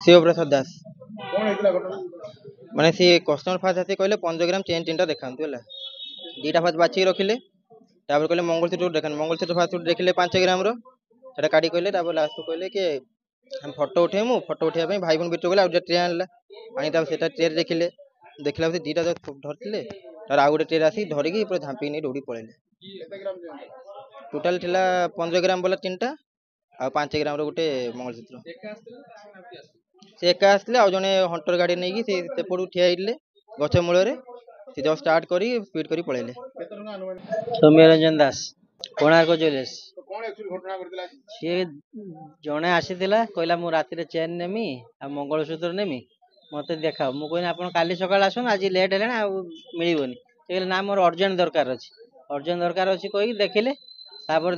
शिवप्रसाद दास कौन है घटना? माने सी कस्टमर फास्ट आसी कहले 15 ग्राम चेन तीन देखातु है दीटा फास्ट बाछी रखिले कहले मंगलसूत्र देखान मंगलसूत्र फास्ट देखिले 5 ग्राम रो काढ़ी कहले लास्ट कहले कि हम फोटो उठेमु फोटो उठेबा भाई बहन बिटो गला ट्रे आनला आनी ट्रे देखिले देखला दीटा धरते आ गोटे ट्रे आसी धरिकी पूरा झांपी नहीं दौड़ी पड़े टोटाल थिला 15 ग्राम वाला तीन टा आ 5 ग्राम रो गोटे मंगलसूत्र से एका आसले आ जने हंटर गाड़ी नहीं कि सेपटू ठिया होइले गछ मूल से जब स्टार्ट करी स्पीड करी पळेले सौम्यरंजन दास कोणार्क ज्वेलर्स तो कौन एक्चुअली घटना करथिला? सी जड़े आसीला कहला मु राति चेन नेमी आ मंगलसूत्र नेमी मत देखा मु कहनी आप काली सकाल आसन आज लेट है मिलबनी कहले ना मोर अर्जेंट दरकार अच्छी कही देखिले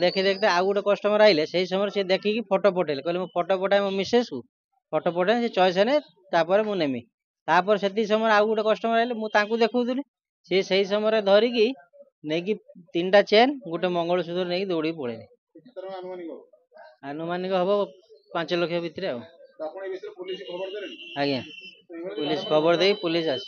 देखी देखते आउ गोटे कस्टमर आइले से समय से देखिकी फोटो पठेले कहले फोटो पठाए मो मिसेस को फोटो पठाए से चॉइस है मु नेमी से समय आउ गोटे कस्टमर आइले मुझे देखुली सी से समय धरिकी नहीं कि तीन टा चेन गोटे मंगलसूत्र नहीं दौड़ी पड़े आनुमानिक हम 5 लाख भितर आज्ञा पुलिस खबर दे पुलिस आस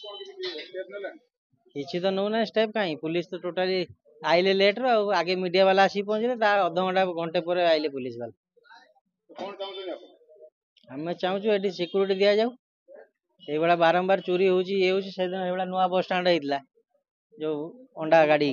किसी तो नौ ना स्टेप कहीं पुलिस तो टोटाली आइले लेट रो आगे मीडिया वाला आसी पहुंचले अध घंटा घंटे पर आइले पुलिस वाला हमें चाहूँ ये सिक्यूरीटी दि जाऊ ये बारंबार चोरी होगी ये नुआ बस स्टाण्ड जो अंडा गाड़ी